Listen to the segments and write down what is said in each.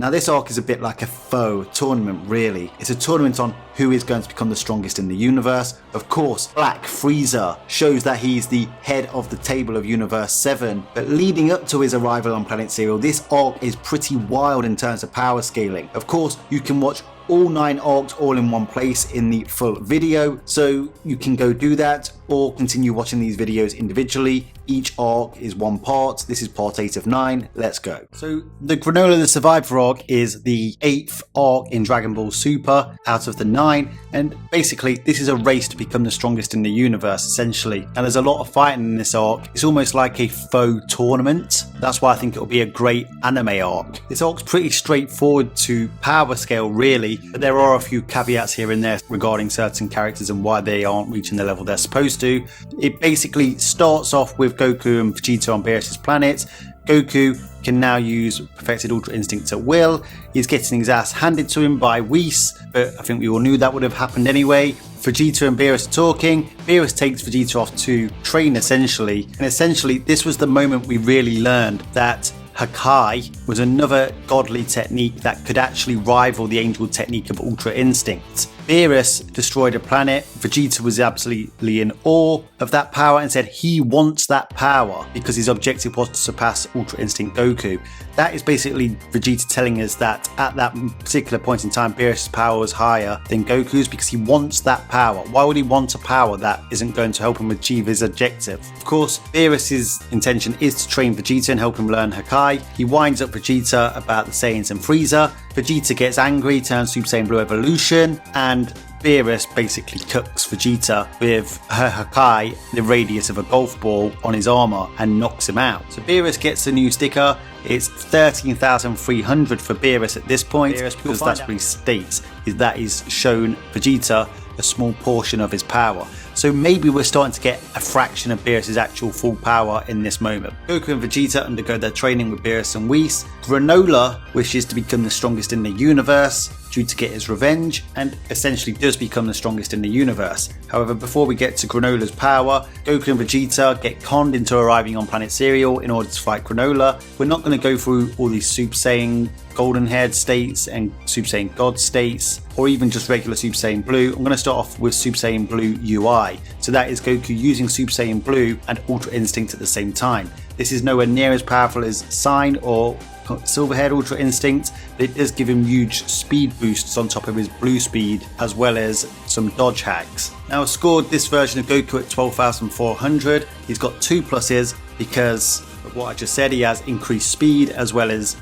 Now this arc is a bit like a faux tournament really. It's a tournament on who is going to become the strongest in the universe. Of course, Black Frieza shows that he's the head of the table of Universe 7, but leading up to his arrival on Planet Cereal, this arc is pretty wild in terms of power scaling. Of course, you can watch all 9 arcs all in one place in the full video, so you can go do that or continue watching these videos individually. Each arc is one part. This is part 8 of 9. Let's go. So the Granola the Survivor arc is the 8th arc in Dragon Ball Super out of the 9, and basically this is a race to become the strongest in the universe essentially, and there's a lot of fighting in this arc. It's almost like a faux tournament. That's why I think it'll be a great anime arc. This arc's pretty straightforward to power scale really, but there are a few caveats here and there regarding certain characters and why they aren't reaching the level they're supposed to. It basically starts off with Goku and Vegeta on Beerus' planet. Goku can now use perfected Ultra Instinct at will. He's getting his ass handed to him by Whis, but I think we all knew that would have happened anyway. Vegeta and Beerus are talking. Beerus takes Vegeta off to train essentially, and essentially this was the moment we really learned that Hakai was another godly technique that could actually rival the angel technique of Ultra Instinct. Beerus destroyed a planet. Vegeta was absolutely in awe of that power and said he wants that power because his objective was to surpass Ultra Instinct Goku. That is basically Vegeta telling us that at that particular point in time, Beerus' power was higher than Goku's because he wants that power. Why would he want a power that isn't going to help him achieve his objective? Of course, Beerus' intention is to train Vegeta and help him learn Hakai. He winds up Vegeta about the Saiyans and Frieza. Vegeta gets angry, turns Super Saiyan Blue Evolution, and Beerus basically cooks Vegeta with her Hakai, the radius of a golf ball, on his armor and knocks him out. So Beerus gets a new sticker. It's 13,300 for Beerus at this point, because that's what he states, is that he's shown Vegeta a small portion of his power. So maybe we're starting to get a fraction of Beerus' actual full power in this moment. Goku and Vegeta undergo their training with Beerus and Whis. Granola wishes to become the strongest in the universe due to get his revenge, and essentially does become the strongest in the universe. However, before we get to Granola's power, Goku and Vegeta get conned into arriving on Planet Cereal in order to fight Granola. We're not going to go through all these Super Saiyan Golden Haired states and Super Saiyan God states, or even just regular Super Saiyan Blue. I'm going to start off with Super Saiyan Blue UI. So that is Goku using Super Saiyan Blue and Ultra Instinct at the same time. This is nowhere near as powerful as Saiyan or Silver-haired Ultra Instinct, but it does give him huge speed boosts on top of his blue speed, as well as some dodge hacks. Now I've scored this version of Goku at 12,400. He's got 2 pluses because of what I just said. He has increased speed as well as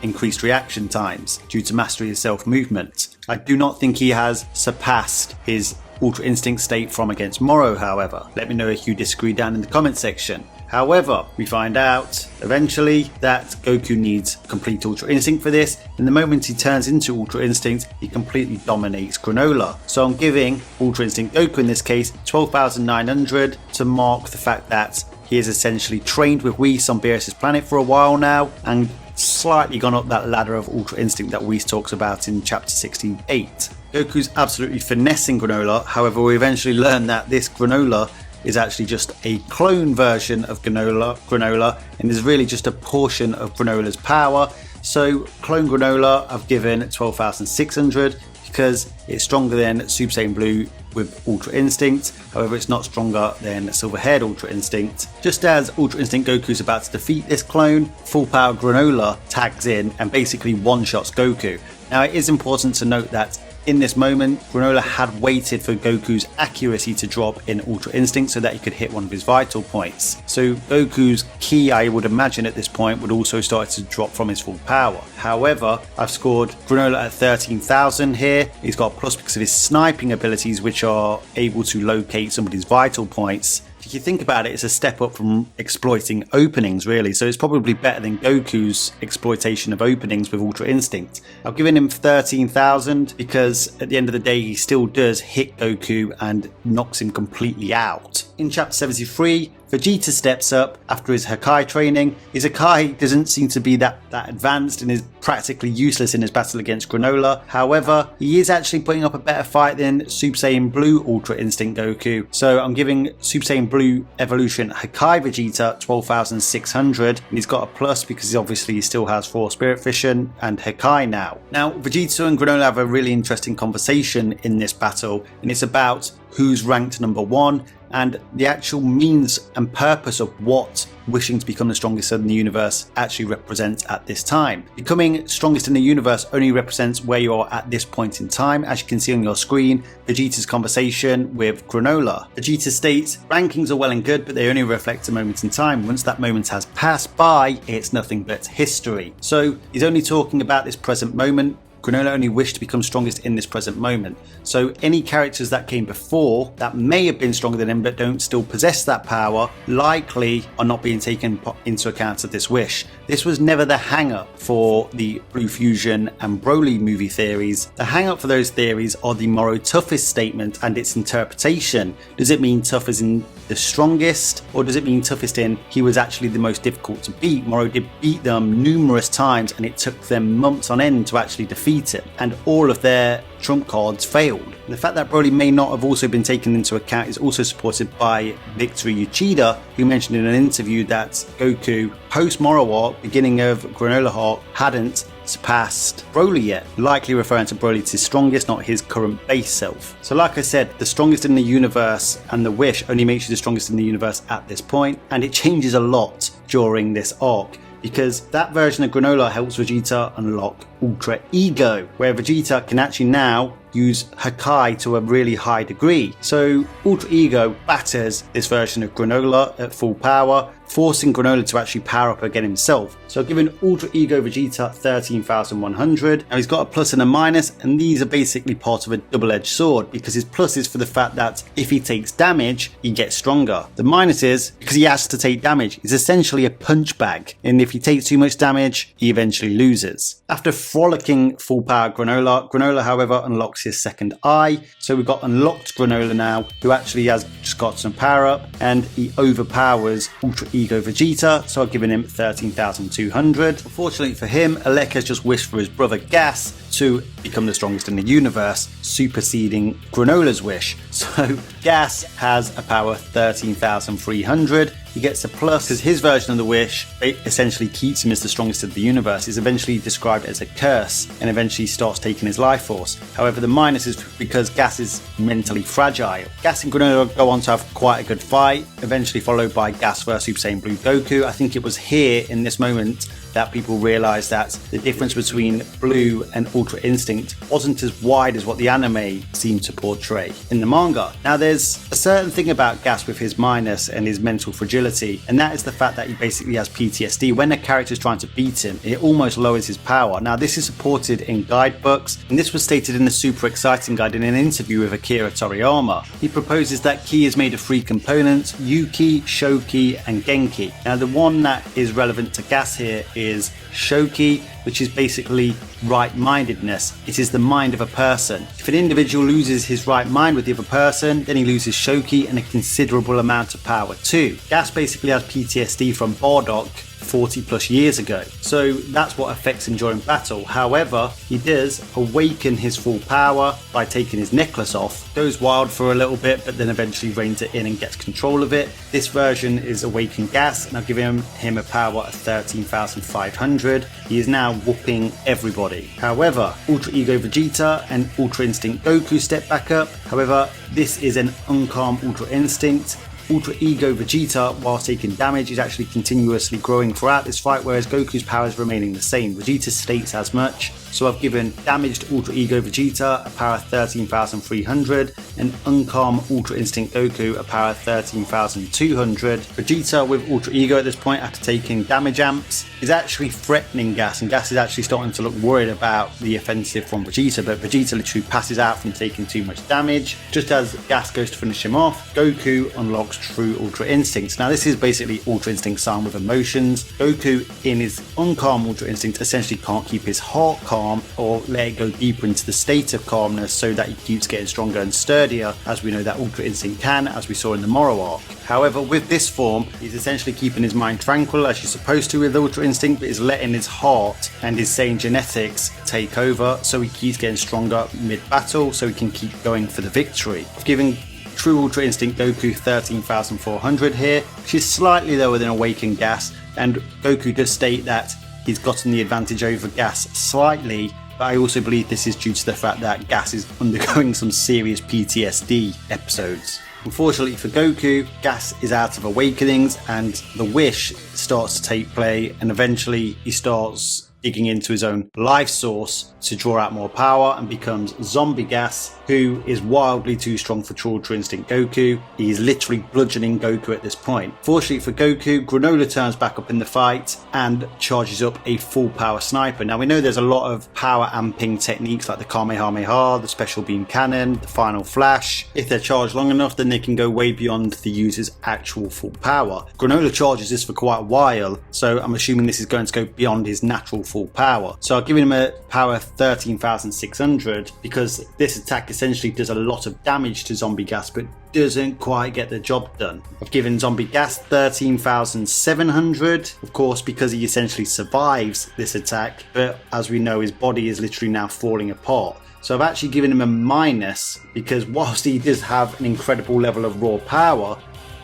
increased reaction times due to mastery of self-movement. I do not think he has surpassed his Ultra Instinct state from against Moro, however. Let me know if you disagree down in the comment section. However, we find out eventually that Goku needs complete Ultra Instinct for this, and the moment he turns into Ultra Instinct, he completely dominates Granola. So I'm giving Ultra Instinct Goku in this case 12,900 to mark the fact that he has essentially trained with Whis on Beerus' planet for a while now, and slightly gone up that ladder of Ultra Instinct that Whis talks about in chapter 68. Goku's absolutely finessing Granola, however we eventually learn that this Granola is actually just a clone version of Granola and is really just a portion of Granola's power. So clone Granola I've given 12,600 because it's stronger than Super Saiyan Blue with Ultra Instinct. However, it's not stronger than Silver-haired Ultra Instinct. Just as Ultra Instinct Goku is about to defeat this clone, full power Granola tags in and basically one-shots Goku. Now it is important to note that in this moment, Granola had waited for Goku's accuracy to drop in Ultra Instinct so that he could hit one of his vital points. So Goku's ki, I would imagine at this point, would also start to drop from his full power. However, I've scored Granola at 13,000 here. He's got a plus because of his sniping abilities, which are able to locate somebody's vital points. If you think about it, it's a step up from exploiting openings really, so it's probably better than Goku's exploitation of openings with Ultra Instinct. I've given him 13,000 because at the end of the day he still does hit Goku and knocks him completely out. In chapter 73, Vegeta steps up after his Hakai training. His Hakai doesn't seem to be that advanced and is practically useless in his battle against Granola. However, he is actually putting up a better fight than Super Saiyan Blue Ultra Instinct Goku. So I'm giving Super Saiyan Blue Evolution Hakai Vegeta 12,600. And he's got a plus because obviously he still has 4 Spirit Fission and Hakai now. Now, Vegeta and Granola have a really interesting conversation in this battle, and it's about who's ranked number 1 and the actual means and purpose of what wishing to become the strongest in the universe actually represents at this time. Becoming strongest in the universe only represents where you are at this point in time. As you can see on your screen, Vegeta's conversation with Granola. Vegeta states, rankings are well and good, but they only reflect a moment in time. Once that moment has passed by, it's nothing but history. So he's only talking about this present moment. Granola only wished to become strongest in this present moment. So any characters that came before that may have been stronger than him but don't still possess that power likely are not being taken into account of this wish. This was never the hang-up for the Blue Fusion and Broly movie theories. The hang-up for those theories are the Moro toughest statement and its interpretation. Does it mean tough as in the strongest, or does it mean toughest in he was actually the most difficult to beat? Moro did beat them numerous times and it took them months on end to actually defeat him, and all of their trump cards failed. The fact that Broly may not have also been taken into account is also supported by Victor Uchida, who mentioned in an interview that Goku, post Moro arc, beginning of Granola arc, hadn't surpassed Broly yet, likely referring to Broly as his strongest, not his current base self. So like I said, the strongest in the universe and the wish only makes you the strongest in the universe at this point, and it changes a lot during this arc, because that version of Granola helps Vegeta unlock Ultra Ego, where Vegeta can actually now use Hakai to a really high degree. So Ultra Ego batters this version of Granola at full power, forcing Granola to actually power up again himself. So I've given Ultra Ego Vegeta 13,100. Now he's got a plus and a minus, and these are basically part of a double-edged sword, because his plus is for the fact that if he takes damage, he gets stronger. The minus is because he has to take damage. He's essentially a punch bag, and if he takes too much damage, he eventually loses. After frolicking full power Granola however unlocks his second eye. So we've got unlocked Granola now, who actually has just got some power up, and he overpowers Ultra Ego Vegeta, so I've given him 13,200. Unfortunately for him, Alec has just wished for his brother Gas to become the strongest in the universe, superseding Granola's wish. So Gas has a power 13,300. He gets a plus because his version of the wish essentially keeps him as the strongest of the universe. Is eventually described as a curse and eventually starts taking his life force. However, the minus is because Gas is mentally fragile. Gas and Granola go on to have quite a good fight, eventually followed by Gas vs Super Saiyan Blue Goku. I think it was here in this moment that people realised that the difference between Blue and Ultra Instinct wasn't as wide as what the anime seemed to portray in the manga. Now there's a certain thing about Gas with his minus and his mental fragility, and that is the fact that he basically has PTSD. When a character is trying to beat him, it almost lowers his power. Now this is supported in guidebooks, and this was stated in the Super Exciting Guide in an interview with Akira Toriyama. He proposes that Ki is made of 3 components: Yuki, Shoki and Genki. Now the one that is relevant to Gas here is Shoki, which is basically right-mindedness. It is the mind of a person. If an individual loses his right mind with the other person, then he loses Shoki and a considerable amount of power too. Gas basically has PTSD from Bardock 40 plus years ago, so that's what affects him during battle. However, he does awaken his full power by taking his necklace off, goes wild for a little bit but then eventually reins it in and gets control of it. This version is Awakened Gas, and I've given him a power of 13,500. He is now whooping everybody. However, Ultra Ego Vegeta and Ultra Instinct Goku step back up. However, this is an uncalm Ultra Instinct. Ultra Ego Vegeta, whilst taking damage, is actually continuously growing throughout this fight, whereas Goku's power is remaining the same. Vegeta states as much. So I've given damaged Ultra Ego Vegeta a power 13,300 and uncalm Ultra Instinct Goku a power 13,200. Vegeta with Ultra Ego at this point, after taking damage amps, is actually threatening Gas, and Gas is actually starting to look worried about the offensive from Vegeta, but Vegeta literally passes out from taking too much damage. Just as Gas goes to finish him off, Goku unlocks true Ultra Instincts. Now this is basically Ultra Instinct Saiyan with emotions. Goku in his uncalm Ultra Instinct essentially can't keep his heart calm calm or let it go deeper into the state of calmness so that he keeps getting stronger and sturdier, as we know that Ultra Instinct can, as we saw in the Moro arc. However, with this form, he's essentially keeping his mind tranquil as you're supposed to with Ultra Instinct, but is letting his heart and his Saiyan genetics take over, so he keeps getting stronger mid-battle so he can keep going for the victory. I've given True Ultra Instinct Goku 13,400 here, which is slightly lower than Awakened Gas, and Goku does state that he's gotten the advantage over Gas slightly, but I also believe this is due to the fact that Gas is undergoing some serious PTSD episodes. Unfortunately for Goku, Gas is out of awakenings and the wish starts to take play, and eventually he starts digging into his own life source to draw out more power and becomes Zombie Gas, who is wildly too strong for True Ultra Instinct Goku. He is literally bludgeoning Goku at this point. Fortunately for Goku, Granolah turns back up in the fight and charges up a full power sniper. Now we know there's a lot of power amping techniques like the Kamehameha, the special beam cannon, the final flash. If they're charged long enough, then they can go way beyond the user's actual full power. Granolah charges this for quite a while, so I'm assuming this is going to go beyond his natural full power. So I've given him a power 13,600 because this attack essentially does a lot of damage to Zombie Gas but doesn't quite get the job done. I've given Zombie Gas 13,700, of course, because he essentially survives this attack, but as we know his body is literally now falling apart. So I've actually given him a minus because whilst he does have an incredible level of raw power,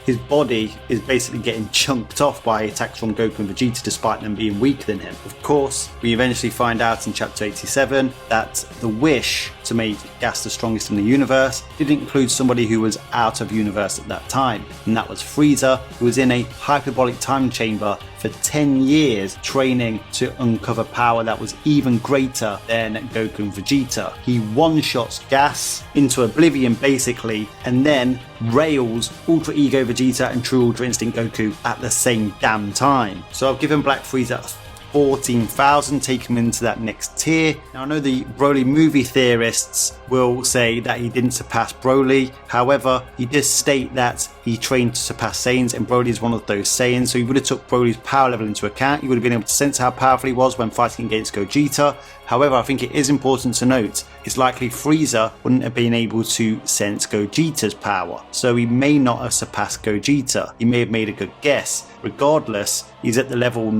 his body is basically getting chunked off by attacks from Goku and Vegeta despite them being weaker than him. Of course, we eventually find out in chapter 87 that the wish to make Gas the strongest in the universe did include somebody who was out of universe at that time, and that was Frieza, who was in a hyperbolic time chamber for 10 years training to uncover power that was even greater than Goku and Vegeta. He one-shots Gas into oblivion basically, and then rails Ultra Ego Vegeta and True Ultra Instinct Goku at the same damn time. So I've given Black Frieza 14,000, take him into that next tier. Now I know the Broly movie theorists will say that he didn't surpass Broly, however he does state that he trained to surpass Saiyans and Broly is one of those Saiyans, so he would have took Broly's power level into account. He would have been able to sense how powerful he was when fighting against Gogeta. However, I think it is important to note it's likely Frieza wouldn't have been able to sense Gogeta's power, so he may not have surpassed Gogeta. He may have made a good guess. Regardless, he's at the level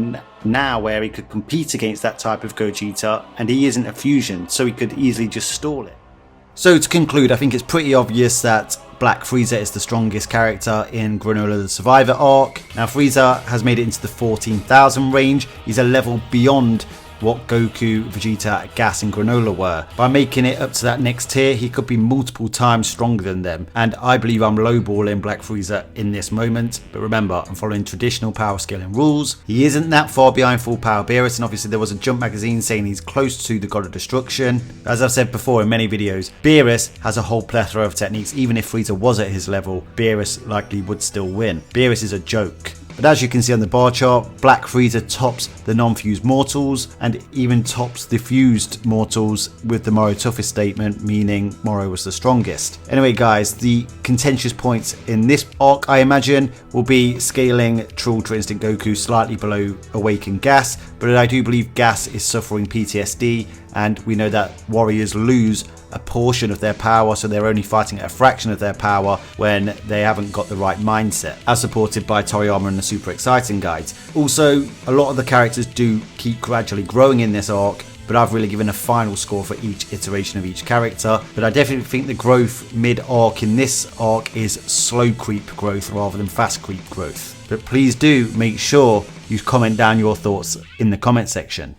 now where he could compete against that type of Gogeta, and he isn't a fusion, so he could easily just stall it. So to conclude, I think it's pretty obvious that Black Frieza is the strongest character in Granolah the Survivor arc. Now Frieza has made it into the 14,000 range. He's a level beyond what Goku, Vegeta, Gas and Granolah were. By making it up to that next tier, he could be multiple times stronger than them, and I believe I'm lowballing Black Frieza in this moment, but remember, I'm following traditional power scaling rules. He isn't that far behind full power Beerus, and obviously there was a Jump magazine saying he's close to the God of Destruction. As I've said before in many videos, Beerus has a whole plethora of techniques. Even if Frieza was at his level, Beerus likely would still win. Beerus is a joke. But as you can see on the bar chart, Black Frieza tops the non-fused mortals and even tops the fused mortals with the Moro toughest statement, meaning Moro was the strongest. Anyway guys, the contentious points in this arc I imagine will be scaling True Ultra Instinct Goku slightly below Awakened Gas, but I do believe Gas is suffering PTSD, and we know that warriors lose a portion of their power, so they're only fighting at a fraction of their power when they haven't got the right mindset, as supported by Toyotaro and the Super Exciting guides. Also, a lot of the characters do keep gradually growing in this arc, but I've really given a final score for each iteration of each character. But I definitely think the growth mid-arc in this arc is slow creep growth rather than fast creep growth. But please do make sure you comment down your thoughts in the comment section.